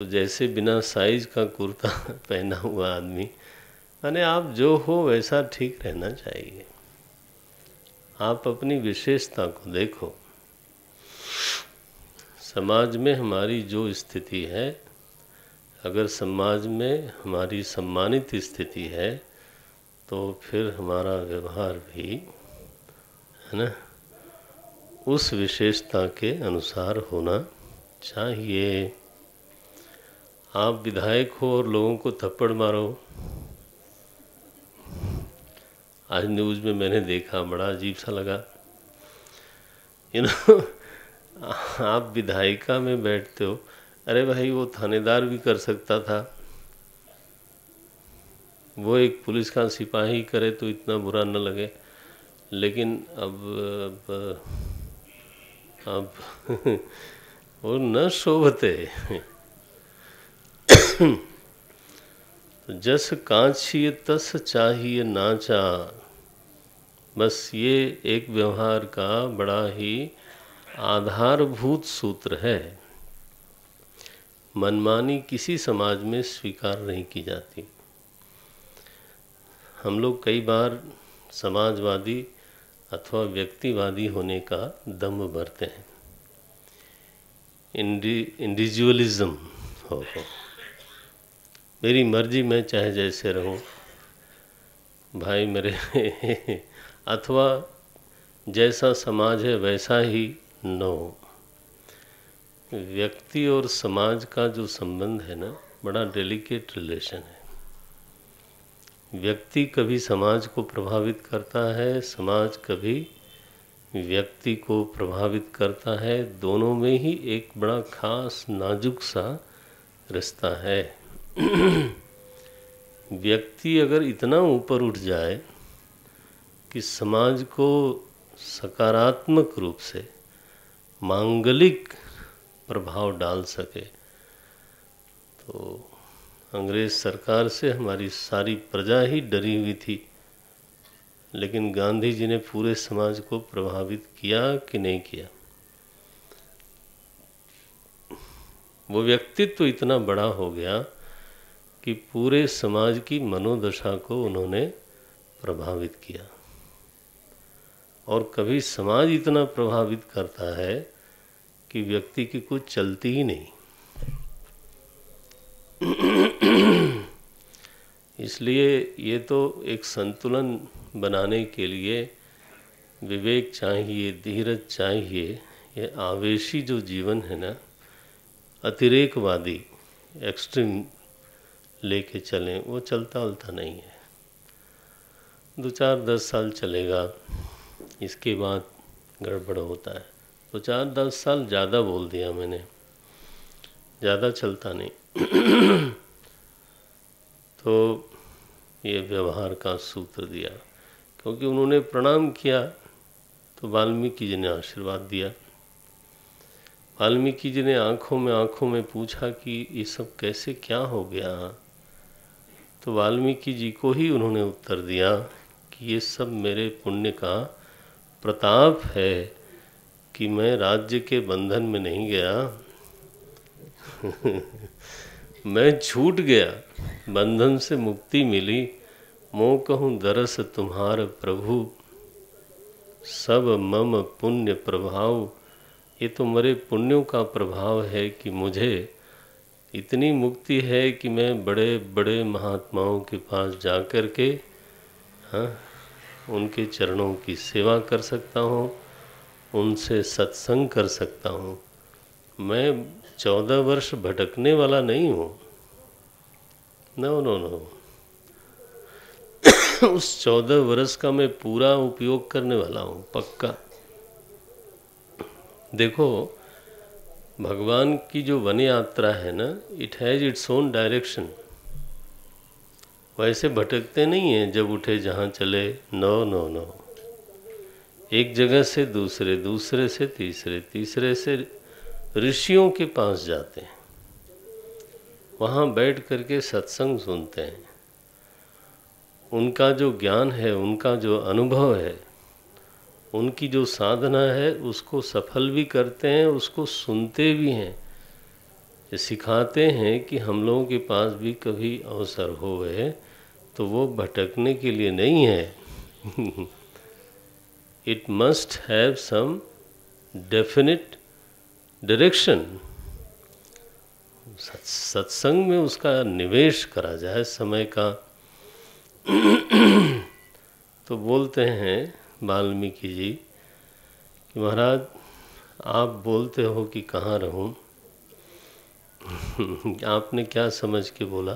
तो जैसे बिना साइज का कुर्ता पहना हुआ आदमी, माने आप जो हो वैसा ठीक रहना चाहिए। आप अपनी विशेषता को देखो। समाज में हमारी जो स्थिति है, अगर समाज में हमारी सम्मानित स्थिति है तो फिर हमारा व्यवहार भी, है ना, उस विशेषता के अनुसार होना चाहिए। आप विधायक हो और लोगों को थप्पड़ मारो। आज न्यूज़ में मैंने देखा, बड़ा अजीब सा लगा। आप विधायिका में बैठते हो, अरे भाई वो थानेदार भी कर सकता था। वो एक पुलिस का सिपाही करे तो इतना बुरा न लगे, लेकिन अब वो न शोभते। जस कांचिए तस चाहिए नाचा, बस ये एक व्यवहार का बड़ा ही आधारभूत सूत्र है। मनमानी किसी समाज में स्वीकार नहीं की जाती। हम लोग कई बार समाजवादी अथवा व्यक्तिवादी होने का दम भरते हैं। इंडिविजुअलिज्म हो, मेरी मर्जी, मैं चाहे जैसे रहूं भाई मेरे अथवा जैसा समाज है वैसा ही न हो। व्यक्ति और समाज का जो संबंध है ना, बड़ा डेलिकेट रिलेशन है। व्यक्ति कभी समाज को प्रभावित करता है, समाज कभी व्यक्ति को प्रभावित करता है। दोनों में ही एक बड़ा खास नाजुक सा रिश्ता है। व्यक्ति अगर इतना ऊपर उठ जाए कि समाज को सकारात्मक रूप से मांगलिक प्रभाव डाल सके, तो अंग्रेज सरकार से हमारी सारी प्रजा ही डरी हुई थी, लेकिन गांधी जी ने पूरे समाज को प्रभावित किया कि नहीं किया? वो व्यक्तित्व इतना बड़ा हो गया कि पूरे समाज की मनोदशा को उन्होंने प्रभावित किया। और कभी समाज इतना प्रभावित करता है कि व्यक्ति की कुछ चलती ही नहीं। इसलिए ये तो एक संतुलन बनाने के लिए विवेक चाहिए, धीरज चाहिए। ये आवेशी जो जीवन है ना, अतिरेकवादी एक्सट्रीम लेके चलें, वो चलता उलता नहीं है। 2-4-10 साल चलेगा, इसके बाद गड़बड़ होता है। तो 4-10 साल ज़्यादा बोल दिया मैंने, ज़्यादा चलता नहीं। तो ये व्यवहार का सूत्र दिया, क्योंकि उन्होंने प्रणाम किया तो वाल्मीकि जी ने आशीर्वाद दिया। वाल्मीकि जी ने आँखों में पूछा कि ये सब कैसे, क्या हो गया? तो वाल्मीकि जी को ही उन्होंने उत्तर दिया कि ये सब मेरे पुण्य का प्रताप है कि मैं राज्य के बंधन में नहीं गया। मैं छूट गया, बंधन से मुक्ति मिली। मोह कहूँ दरस तुम्हार प्रभु, सब मम पुण्य प्रभाव। ये तो मेरे पुण्यों का प्रभाव है कि मुझे इतनी मुक्ति है कि मैं बड़े बड़े महात्माओं के पास जाकर के, हाँ, उनके चरणों की सेवा कर सकता हूँ, उनसे सत्संग कर सकता हूँ। मैं 14 वर्ष भटकने वाला नहीं हूँ। No no no. उस 14 वर्ष का मैं पूरा उपयोग करने वाला हूँ, पक्का। देखो, भगवान की जो वन यात्रा है ना, it has its own direction. वैसे भटकते नहीं हैं, जब उठे जहाँ चले। No no no. एक जगह से दूसरे, दूसरे से तीसरे, तीसरे से ऋषियों के पास जाते हैं, वहाँ बैठ करके सत्संग सुनते हैं। उनका जो ज्ञान है, उनका जो अनुभव है, उनकी जो साधना है, उसको सफल भी करते हैं, उसको सुनते भी हैं। ये सिखाते हैं कि हम लोगों के पास भी कभी अवसर होवे तो वो भटकने के लिए नहीं है। It must have some definite direction. सत्संग में उसका निवेश करा जाए समय का। तो बोलते हैं वाल्मीकि जी कि महाराज आप बोलते हो कि कहाँ रहूं। आपने क्या समझ के बोला?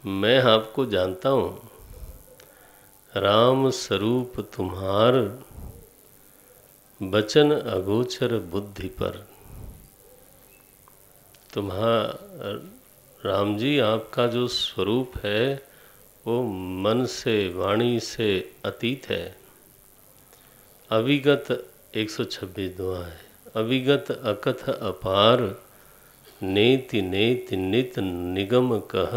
मैं आपको जानता हूँ। राम स्वरूप तुम्हार बचन अगोचर बुद्धि पर। तुम्हारा राम जी आपका जो स्वरूप है वो मन से वाणी से अतीत है। अविगत 126 दुआ है। अविगत अकथ अपार नेति नेति नित निगम कह।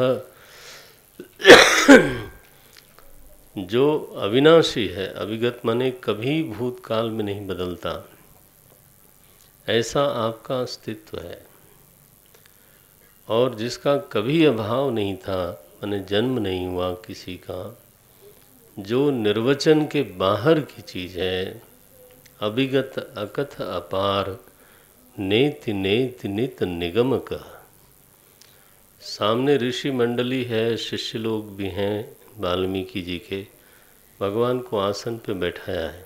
जो अविनाशी है, अविगत माने कभी भूतकाल में नहीं बदलता, ऐसा आपका अस्तित्व है। और जिसका कभी अभाव नहीं था, माने जन्म नहीं हुआ किसी का, जो निर्वचन के बाहर की चीज़ है। अविगत अकथ अपार नेति नेति नित निगम का। सामने ऋषि मंडली है, शिष्य लोग भी हैं वाल्मीकि जी के। भगवान को आसन पे बैठाया है,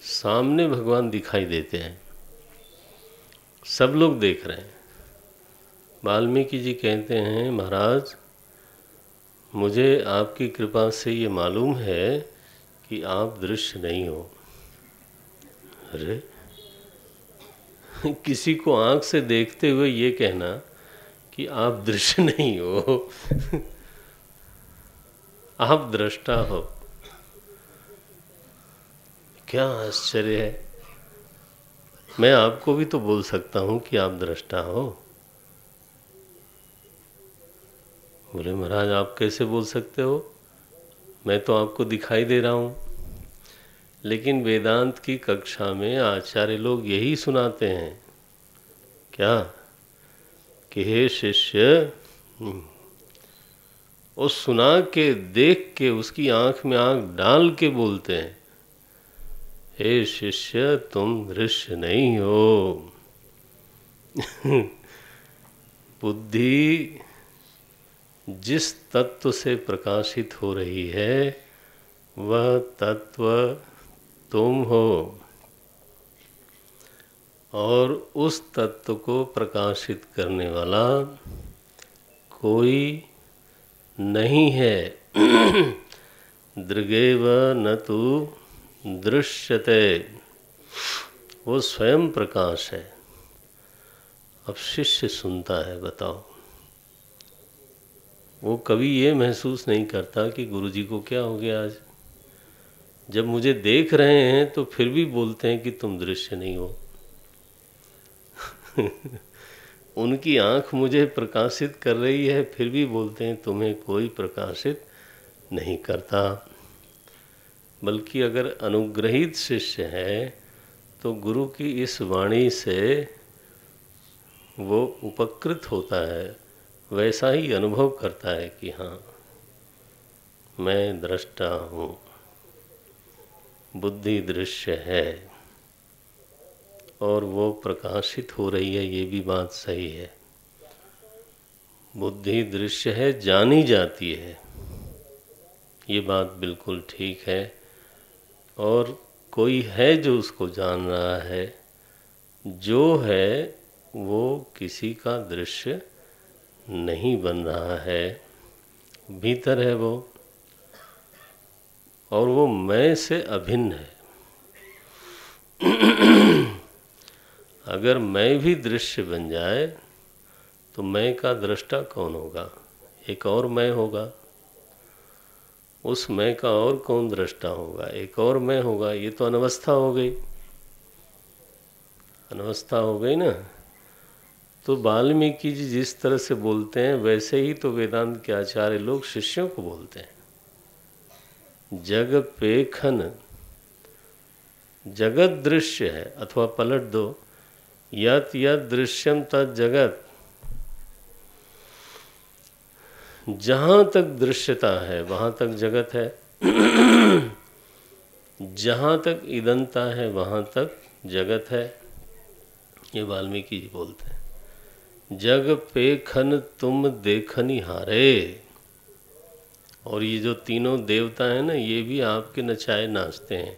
सामने भगवान दिखाई देते हैं, सब लोग देख रहे हैं। वाल्मीकि जी कहते हैं महाराज मुझे आपकी कृपा से ये मालूम है कि आप दृश्य नहीं हो। अरे किसी को आंख से देखते हुए ये कहना कि आप दृश्य नहीं हो, आप दृष्टा हो, क्या आश्चर्य है। मैं आपको भी तो बोल सकता हूं कि आप दृष्टा हो। बोले महाराज आप कैसे बोल सकते हो, मैं तो आपको दिखाई दे रहा हूं। लेकिन वेदांत की कक्षा में आचार्य लोग यही सुनाते हैं क्या कि हे शिष्य, वो सुना के देख के उसकी आंख में आंख डाल के बोलते हैं, हे शिष्य तुम दृश्य नहीं हो। बुद्धि जिस तत्व से प्रकाशित हो रही है वह तत्व तुम हो, और उस तत्व को प्रकाशित करने वाला कोई नहीं है। दृगेव न तु दृश्यते, वो स्वयं प्रकाश है। अब शिष्य सुनता है, बताओ वो कभी ये महसूस नहीं करता कि गुरुजी को क्या हो गया आज, जब मुझे देख रहे हैं तो फिर भी बोलते हैं कि तुम दृश्य नहीं हो। उनकी आंख मुझे प्रकाशित कर रही है, फिर भी बोलते हैं तुम्हें कोई प्रकाशित नहीं करता। बल्कि अगर अनुग्रहित शिष्य है तो गुरु की इस वाणी से वो उपकृत होता है, वैसा ही अनुभव करता है कि हाँ मैं दृष्टा हूँ, बुद्धि दृश्य है और वो प्रकाशित हो रही है। ये भी बात सही है, बुद्धि दृश्य है, जानी जाती है, ये बात बिल्कुल ठीक है। और कोई है जो उसको जान रहा है, जो है वो किसी का दृश्य नहीं बन रहा है, भीतर है वो, और वो मैं से अभिन्न है। अगर मैं भी दृश्य बन जाए तो मैं का दृष्टा कौन होगा? एक और मैं होगा। उस मैं का और कौन दृष्टा होगा? एक और मैं होगा। ये तो अनवस्था हो गई, अनवस्था हो गई ना। तो वाल्मीकि जी जिस तरह से बोलते हैं वैसे ही तो वेदांत के आचार्य लोग शिष्यों को बोलते हैं। जग पेखन, जगत दृश्य है, अथवा पलट दो, यत् यत् दृश्यम तत् जगत, जहाँ तक दृश्यता है वहाँ तक जगत है, जहाँ तक इदंता है वहाँ तक जगत है। ये वाल्मीकि जी बोलते हैं। जग पे खन तुम देखनी हारे। और ये जो तीनों देवता हैं ना, ये भी आपके नचाए नाचते हैं।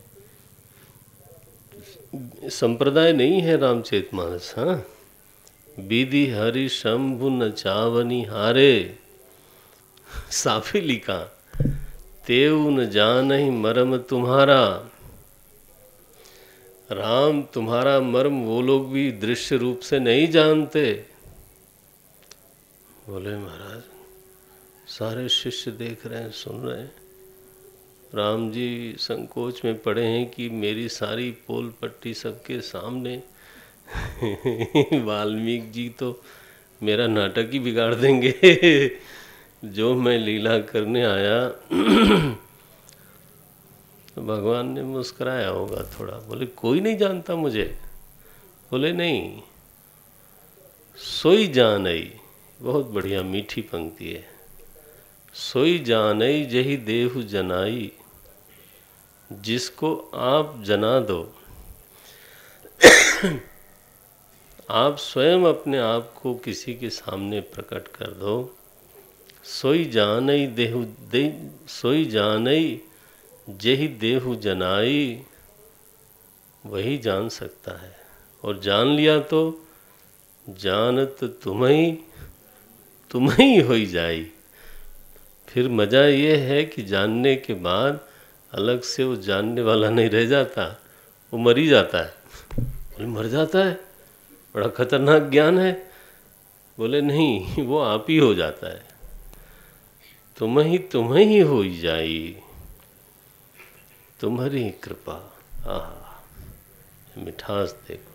संप्रदाय नहीं है रामचरितमानस। हाँ, विधि हरि शंभु नचावनी हारे, साफी लिखा, तेऊ न जानहि मर्म तुम्हारा। राम तुम्हारा मर्म वो लोग भी दृश्य रूप से नहीं जानते। बोले महाराज सारे शिष्य देख रहे हैं, सुन रहे हैं। राम जी संकोच में पड़े हैं कि मेरी सारी पोल पट्टी सबके सामने। वाल्मीकि जी तो मेरा नाटक ही बिगाड़ देंगे। जो मैं लीला करने आया। तो भगवान ने मुस्कुराया होगा थोड़ा, बोले कोई नहीं जानता मुझे। बोले नहीं, सोई जानई, बहुत बढ़िया मीठी पंक्ति है। सोई जानई जही देहु जनाई, जिसको आप जना दो। आप स्वयं अपने आप को किसी के सामने प्रकट कर दो। सोई जानई देहु सोई जानई जही देहु जनाई, वही जान सकता है। और जान लिया तो जानत तुम्हें हो जाई। फिर मज़ा ये है कि जानने के बाद अलग से वो जानने वाला नहीं रह जाता, वो मर ही जाता है। बोले मर जाता है, बड़ा खतरनाक ज्ञान है। बोले नहीं, वो आप ही हो जाता है। तुम्हें ही हो जाई, तुम्हारी कृपा। आहा, मिठास देखो।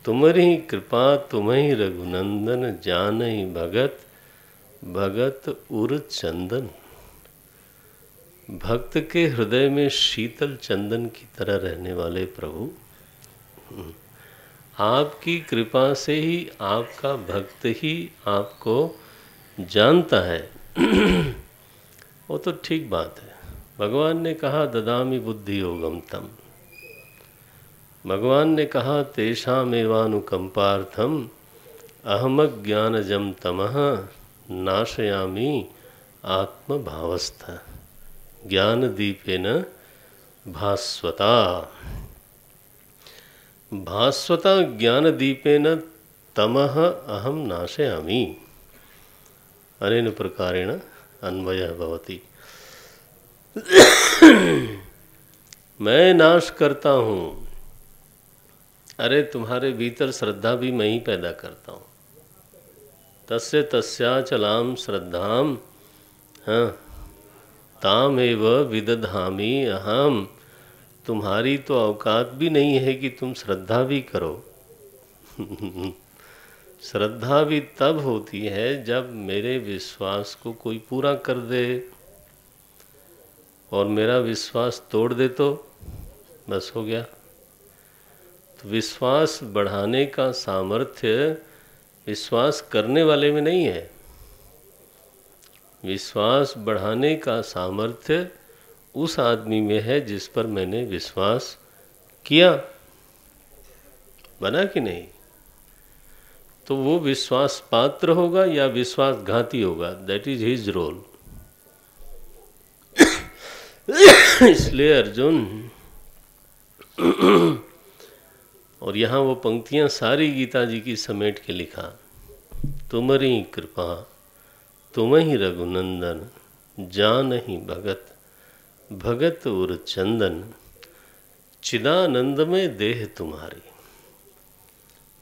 तुम्हारी कृपा तुम्हें रघुनंदन, जानहि भगत भगत उर चंदन। भक्त के हृदय में शीतल चंदन की तरह रहने वाले प्रभु, आपकी कृपा से ही आपका भक्त ही आपको जानता है। वो तो ठीक बात है। भगवान ने कहा ददामि बुद्धि योगम तम। भगवान ने कहा तेषामेवानुकंपार्थम अहमज्ञानजं तमः नाशयामि आत्मभावस्थ ज्ञानदीपेन भास्वता। भास्वता ज्ञानदीपेन तमः अहम नाशयामि। अनेन प्रकारेण अन्वयः भवति। मैं नाश करता हूँ। अरे तुम्हारे भीतर श्रद्धा भी मैं ही पैदा करता हूँ। तस्य तस्याचलाम श्रद्धाम, हाँ, ताम एव विदधामि अहम। तुम्हारी तो औकात भी नहीं है कि तुम श्रद्धा भी करो। श्रद्धा भी तब होती है जब मेरे विश्वास को कोई पूरा कर दे, और मेरा विश्वास तोड़ दे तो बस हो गया। तो विश्वास बढ़ाने का सामर्थ्य विश्वास करने वाले में नहीं है। विश्वास बढ़ाने का सामर्थ्य उस आदमी में है जिस पर मैंने विश्वास किया। बना कि नहीं? तो वो विश्वास पात्र होगा या विश्वासघाती होगा, दैट इज हिज रोल। इसलिए अर्जुन, और यहाँ वो पंक्तियाँ सारी गीता जी की समेट के लिखा, तुम्हारी कृपा तुम्हि रघुनंदन, जानहि भगत भगत उर चंदन, चिदानंद में देह तुम्हारी।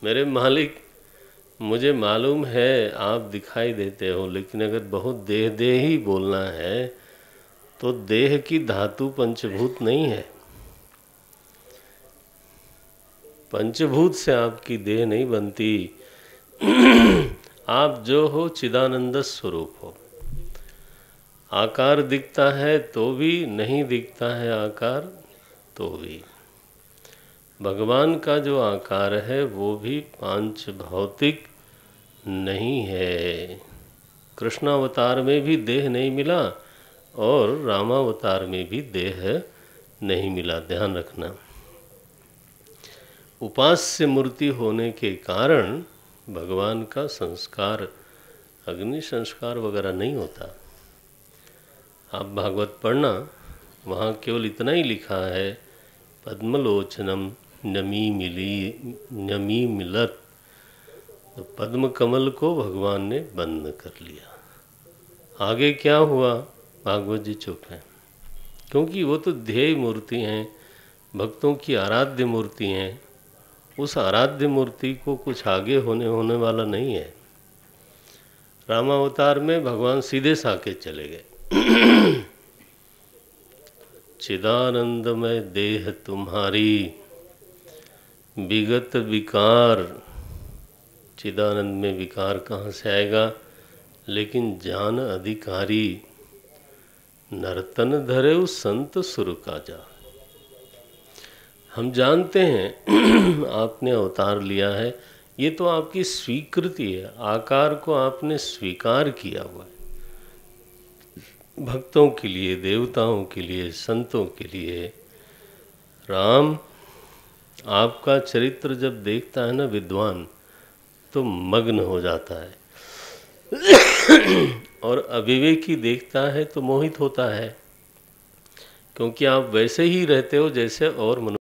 मेरे मालिक, मुझे मालूम है आप दिखाई देते हो, लेकिन अगर बहुत देह देह ही बोलना है तो देह की धातु पंचभूत नहीं है। पंचभूत से आपकी देह नहीं बनती। आप जो हो चिदानंद स्वरूप हो। आकार दिखता है तो भी, नहीं दिखता है आकार तो भी। भगवान का जो आकार है वो भी पांच भौतिक नहीं है। कृष्णावतार में भी देह नहीं मिला और रामावतार में भी देह नहीं मिला, ध्यान रखना। उपास्य मूर्ति होने के कारण भगवान का संस्कार, अग्नि संस्कार वगैरह नहीं होता। आप भागवत पढ़ना, वहाँ केवल इतना ही लिखा है, पद्मलोचनम नमी मिलत। तो पद्म कमल को भगवान ने बंद कर लिया। आगे क्या हुआ, भागवत जी चुप हैं, क्योंकि वो तो ध्येय मूर्ति हैं, भक्तों की आराध्य मूर्ति हैं। उस आराध्य मूर्ति को कुछ आगे होने वाला नहीं है। रामावतार में भगवान सीधे साके चले गए। चिदानंदमय देह तुम्हारी विगत विकार। चिदानंद में विकार कहाँ से आएगा? लेकिन जान अधिकारी नर्तन धरे उस संत सुर का जा। हम जानते हैं आपने अवतार लिया है, ये तो आपकी स्वीकृति है, आकार को आपने स्वीकार किया हुआ है। भक्तों के लिए, देवताओं के लिए, संतों के लिए। राम आपका चरित्र जब देखता है ना विद्वान, तो मग्न हो जाता है, और अविवेकी देखता है तो मोहित होता है, क्योंकि आप वैसे ही रहते हो जैसे और मनुष्य